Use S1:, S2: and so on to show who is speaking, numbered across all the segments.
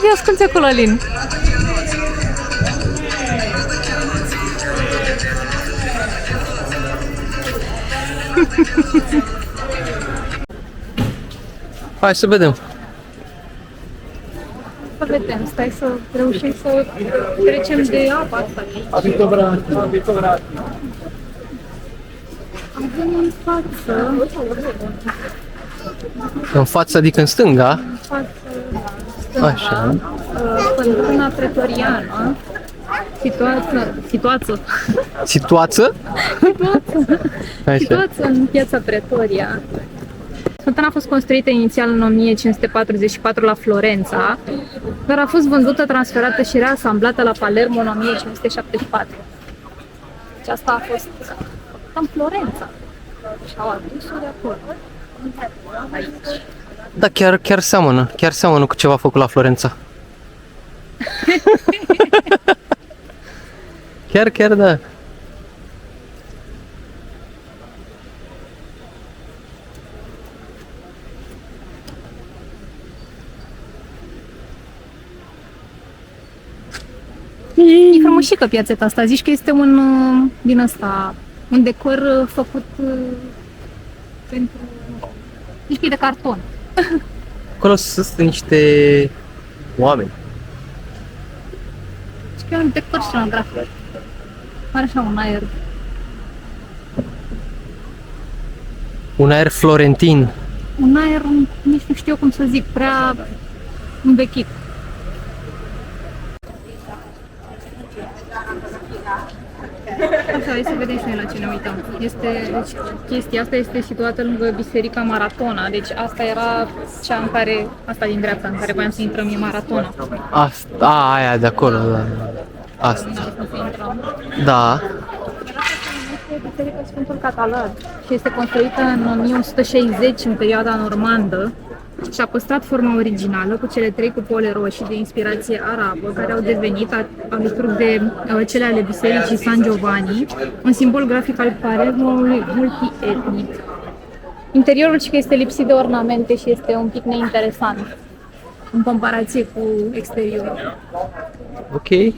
S1: fii asculți acolo, Alin.
S2: Hai să vedem.
S1: Să vedem, stai să reușim să trecem de apa asta. Avem în față,
S2: În față, adică în stânga.
S1: în față, stânga,
S2: Așa.
S1: Fântâna Pretoriană, situață
S2: Situață? Așa.
S1: în piața Pretoria. Fântâna a fost construită inițial în 1544 la Florența, dar a fost vândută, transferată și reasamblată la Palermo în 1574. Deci asta a fost în Florența și au adus-o de acolo. Aici.
S2: Da, chiar seamănă cu ceva făcut la Florența. Chiar da.
S1: E frumușică piațeta asta, zici că este un din ăsta, un decor făcut pentru... Zici că e de carton.
S2: Acolo sunt niște oameni.
S1: Zici că e un decor scenografic. Are așa un aer.
S2: Un aer florentin.
S1: Un aer, nici nu știu cum să zic, prea învechit. Așa, hai să vedem și noi la ce ne uităm. Deci, chestia asta este situată lângă Biserica Maratona, deci asta era cea în care, asta din dreapta, în care voiam să intrăm, e Maratona.
S2: Asta, aia de acolo, da. Asta.
S1: Să intrăm.
S2: Da.
S1: Este Biserica Sfântul Catalan și este construită în 1160, în perioada normandă, și a păstrat forma originală cu cele trei cupole roșii de inspirație arabă, care au devenit, alături de cele ale Bisericii San Giovanni, un simbol grafic al Palermoului multietnic. Interiorul și că este lipsit de ornamente și este un pic neinteresant în comparație cu exteriorul.
S2: Ok.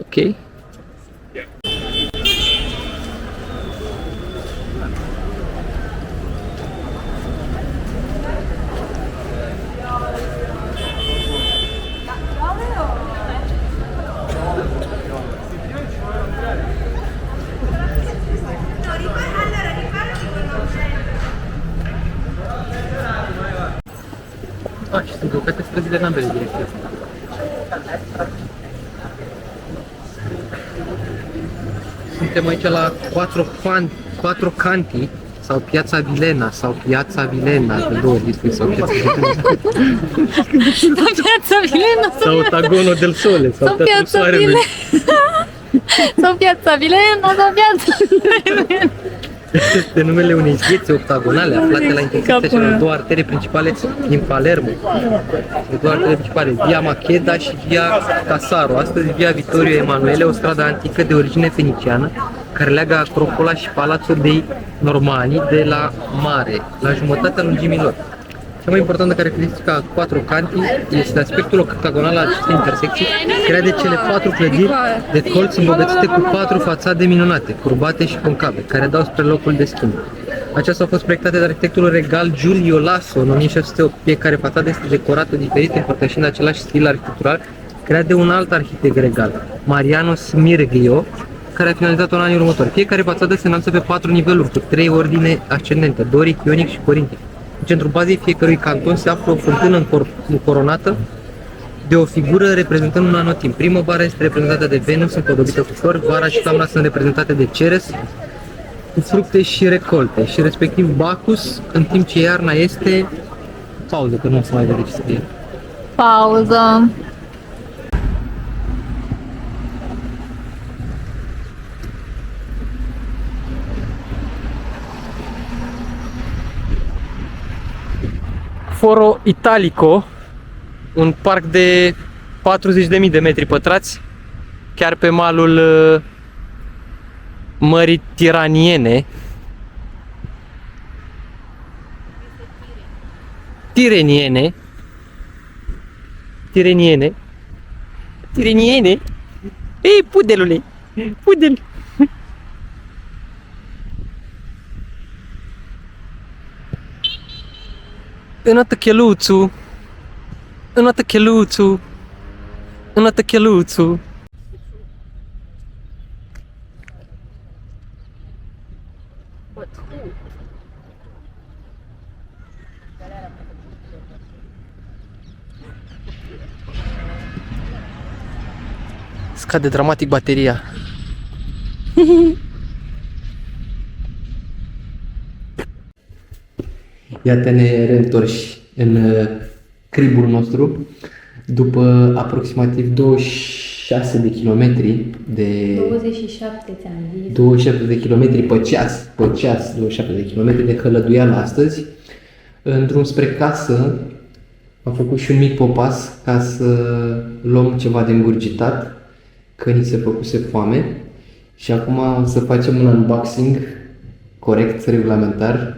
S2: Ok. Și sunt blocate străzile în ambele direcții. Suntem aici la Quattro Canti sau Piața Vilena sau Piața Vilena, de două ori sau Piața Vilena.
S1: Piața Vilena
S2: Sau Otagono del Sole sau Teatrul Soarelui.
S1: Sau Piața Vilena sau Piața Vilena.
S2: Este numele unei piețe octagonale aflate la intersecția celor două artere principale din Palermo. Cele două artere principale, Via Macheda și Via Casaro. Astăzi Via Vittorio Emanuele, o stradă antică de origine feniciană, care leagă Acropola și Palazzo dei Normanni de la mare, la jumătatea lungimii lor. Cea mai importantă caracteristică a Quattro Canti este aspectul octagonal al acestei intersecții, creat de cele patru clădiri de colț îmbogățite cu patru fațade minunate, curbate și concave, care dau spre locul de schimb. Acestea au fost proiectate de arhitectul regal Giulio Lasso în 1608. Fiecare fațadă este decorată diferit, împărtășind același stil arhitectural, creat de un alt arhitect regal, Mariano Smirglio, care a finalizat-o în anii următori. Fiecare fațadă se înalță pe 4 niveluri, cu 3 ordine ascendente, doric, ionic și corintic. În centrul bazei fiecărui canton se află o fântână încoronată de o figură reprezentând un anotimp. Primăvara este reprezentată de Venus împodobită cu flori, vara și toamna sunt reprezentate de Ceres cu fructe și recolte, și respectiv Bacchus, în timp ce iarna este pauză, că nu o să mai vede ce scrie.
S1: Pauză.
S2: Foro Italico, un parc de 40.000 de metri pătrați, chiar pe malul Mării Tireniene, Tireniene. Tireniene. Ei, pudelule. Pudel. Înată cheluțu. Înată cheluțu. Înată cheluțu. Scade dramatic bateria. Iată ne reîntorși în cribul nostru după aproximativ 26 de kilometri de
S1: 27 ți-am zis.
S2: 27 de kilometri pe ceas, 27 de kilometri de călăduială astăzi. În drum spre casă am făcut și un mic popas ca să luăm ceva de îngurgitat, că ni se făcuse foame. Și acum o să facem un unboxing corect, regulamentar.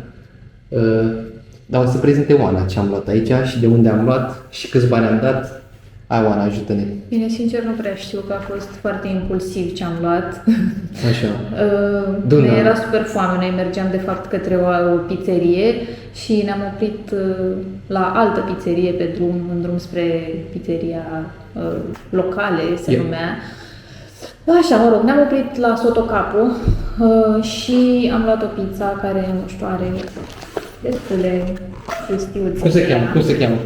S2: Dar o să prezinte Oana ce am luat aici și de unde am luat și câți bani am dat. Hai, Oana, ajută-ne.
S1: Bine, sincer nu prea știu, că a fost foarte impulsiv ce am luat.
S2: Așa.
S1: Ne era super foame, noi mergeam de fapt către o pizzerie și ne-am oprit la altă pizzerie pe drum, în drum spre pizzeria locale, se numea. Așa, mă rog, ne-am oprit la Sotocapo și am luat o pizza care, nu știu, are destule știuți.
S2: Cum se cheamă?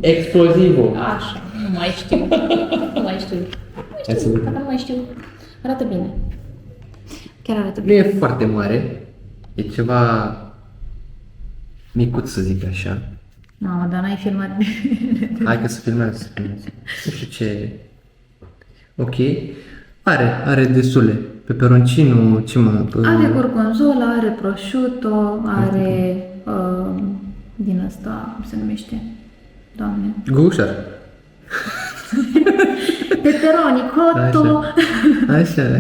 S2: Explozivo.
S1: Așa, nu mai știu. Nu mai știu. Arată bine. Chiar arată
S2: Nu
S1: bine.
S2: e foarte mare. E ceva micuț, să zic așa.
S1: Mamă, dar n-ai filmat bine.
S2: Hai că să filmez. Nu știu ce... Ok. Are destule. Peperoncino, ce mă...
S1: Are gorgonzola, are prosciutto, are din asta, cum se numește? Doamne.
S2: Gușar.
S1: Pepperoni, cotto.
S2: Așa.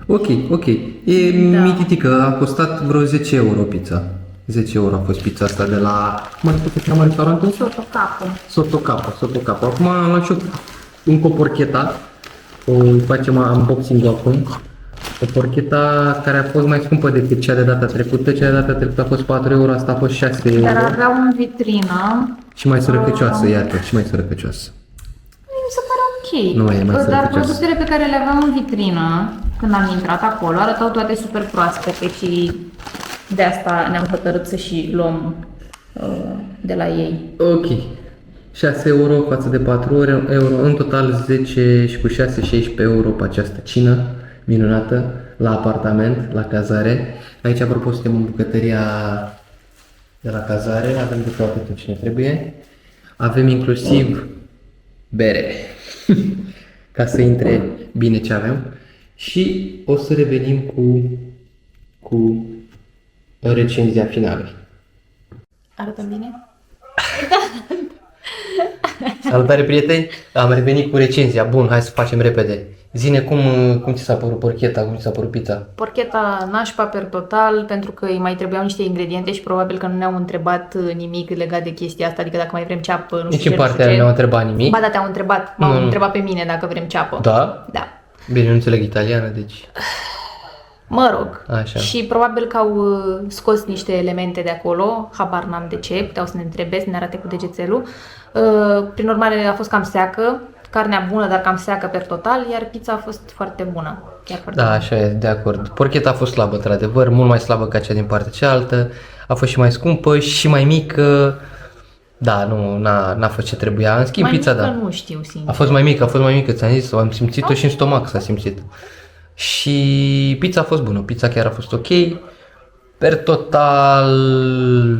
S2: Ok. E
S1: Da.
S2: mititică, a costat vreo 10 euro pizza. 10 euro a fost pizza asta de la... Cum se cheamă restaurantul? Sotocapo. Acum am luat și eu încă o porcheta. O facem unboxing acum. O porcheta care a fost mai scumpă decât cea de data trecută. Cea de data trecută a fost 4 euro, asta a fost 6 euro.
S1: Dar aveau în vitrină.
S2: Și mai sărăcăcioasă, iată, și mai sărăcăcioasă.
S1: Mi se pare ok.
S2: Nu, e mai
S1: Dar
S2: sărăcăcioasă.
S1: produsele pe care le aveam în vitrină, când am intrat acolo, arătau toate super proaspete și de asta ne-am hotărât să și luăm de la ei.
S2: Ok. 6 euro față de 4 euro, în total 10 și cu 6, 16 euro pe această cină minunată la apartament, la cazare. Aici, apropo, suntem în bucătăria de la cazare, avem de toate tot ce ne trebuie. Avem inclusiv bere, ca să intre bine ce avem. Și o să revenim cu recenzia finală.
S1: Arată bine?
S2: Salutare, prieteni! Am revenit cu recenzia. Bun, hai să facem repede. Zine cum ți s-a părut porcheta, cum ți s-a părut pizza?
S1: Porcheta nașpa per total, pentru că îi mai trebuiau niște ingrediente și probabil că nu ne-au întrebat nimic legat de chestia asta, adică dacă mai vrem ceapă, nu
S2: Nici
S1: știu
S2: în
S1: ce, nu
S2: partea
S1: știu
S2: aia
S1: ce.
S2: ne-au întrebat nimic.
S1: Ba da, te-au întrebat, m-au întrebat pe mine dacă vrem ceapă.
S2: Da?
S1: Da.
S2: Bine, nu înțeleg italiană, deci...
S1: Mă rog.
S2: Așa.
S1: Și probabil că au scos niște elemente de acolo, habar n-am de ce, puteau să ne întrebe, să ne arate cu degețelul. Prin urmare a fost cam seacă, carnea bună, dar cam seacă per total, iar pizza a fost foarte bună. Chiar foarte
S2: Da,
S1: bună.
S2: așa e, de acord. Porcheta a fost slabă, într-adevăr, mult mai slabă ca cea din partea cealaltă. A fost și mai scumpă și mai mică. Da, nu, n-a fost ce trebuia. În schimb,
S1: Mai
S2: pizza,
S1: mică
S2: da.
S1: nu știu, sincer.
S2: A fost mai mică, ți-am zis, am simțit-o și în stomac s-a simțit. Și pizza a fost bună, pizza chiar a fost ok. Per total,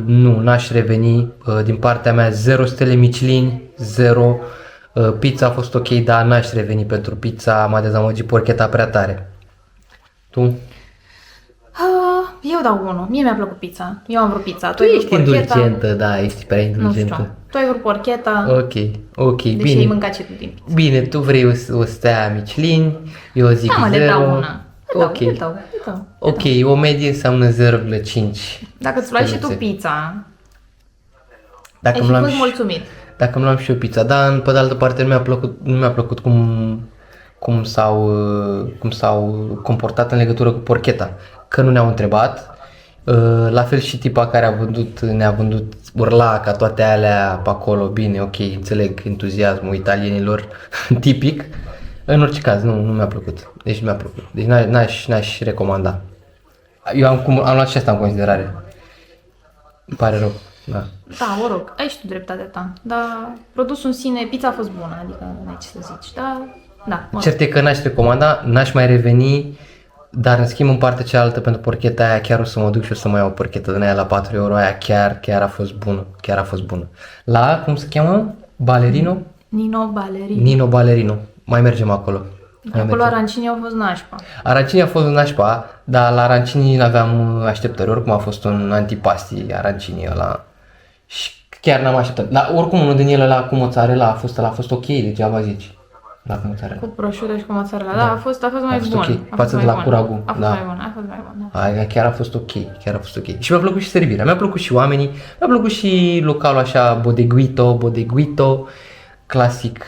S2: nu, n-aș reveni. Din partea mea, 0 stele Michelin, 0. Pizza a fost ok, dar n-aș reveni pentru pizza, m-a dezamăgit porcheta prea tare. Tu?
S1: Eu dau 1. Mie mi-a plăcut pizza. Eu am vrut pizza.
S2: Tu ești indulgentă, da, ești prea
S1: Nu
S2: indulgentă.
S1: știu. Tu ai vrut porcheta,
S2: Ok,
S1: deși
S2: bine.
S1: ai mâncat și tu din pizza.
S2: Bine, tu vrei o stea Michelin, eu zic
S1: Da, mă,
S2: 0.
S1: le dau una.
S2: Ok.
S1: Le dau.
S2: Ok, o medie înseamnă 0,5.
S1: Dacă îți luai și tu
S2: Steluțe.
S1: pizza,
S2: Dacă
S1: Ai
S2: nu
S1: fi
S2: l-am
S1: fost
S2: și-
S1: mulțumit.
S2: Dacă nu l-am și eu pizza, dar pe de altă parte nu mi-a plăcut cum s-au comportat în legătură cu porcheta, că nu ne-au întrebat. La fel și tipa care ne-a vândut urla ca toate alea pe acolo, bine, ok, înțeleg entuziasmul italienilor tipic. În orice caz, nu mi-a plăcut. Deci nu mi-a plăcut. Deci n-aș recomanda. Eu am luat și asta în considerare. Îmi pare rău. Da.
S1: Da, mă rog, ai și tu dreptatea ta. Dar produsul în sine, pizza a fost bună, adică nu ai ce să zici. Da, da, mă rog.
S2: Cert e că n-aș recomanda, n-aș mai reveni, dar în schimb în partea cealaltă pentru porcheta aia chiar o să mă duc și o să mai iau o porchetă din aia la 4 euro, aia chiar a fost bună, chiar a fost bună. La, cum se cheamă? Balerino?
S1: Nino Ballerino.
S2: Nino Balerino. Mai mergem acolo. Mai
S1: Acolo
S2: mergem.
S1: arancini au fost nașpa.
S2: Arancini a fost un nașpa, dar la arancini n-aveam așteptări, oricum a fost un antipasti arancini ăla. Și chiar n-am așteptat. Dar oricum unul din ele la cu mozzarella a fost ok, degeaba zici. La cu mozzarella.
S1: Cu prosciutto și cu mozzarella. Da, a fost mai
S2: fost
S1: bun.
S2: ok.
S1: A fost
S2: Față de
S1: mai
S2: la
S1: bun.
S2: Curagu,
S1: A fost
S2: da.
S1: mai bun, a fost mai bun. Da.
S2: Aia chiar a fost ok, chiar a fost ok. Și mi-a plăcut și servirea, mi-a plăcut și oamenii, mi-a plăcut și localul așa bodeguito, clasic.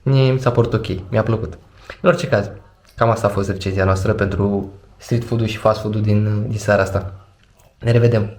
S2: Mi s-a părut ok, mi-a plăcut. În orice caz, cam asta a fost recenzia noastră pentru street food-ul și fast food-ul din seara asta. Ne revedem!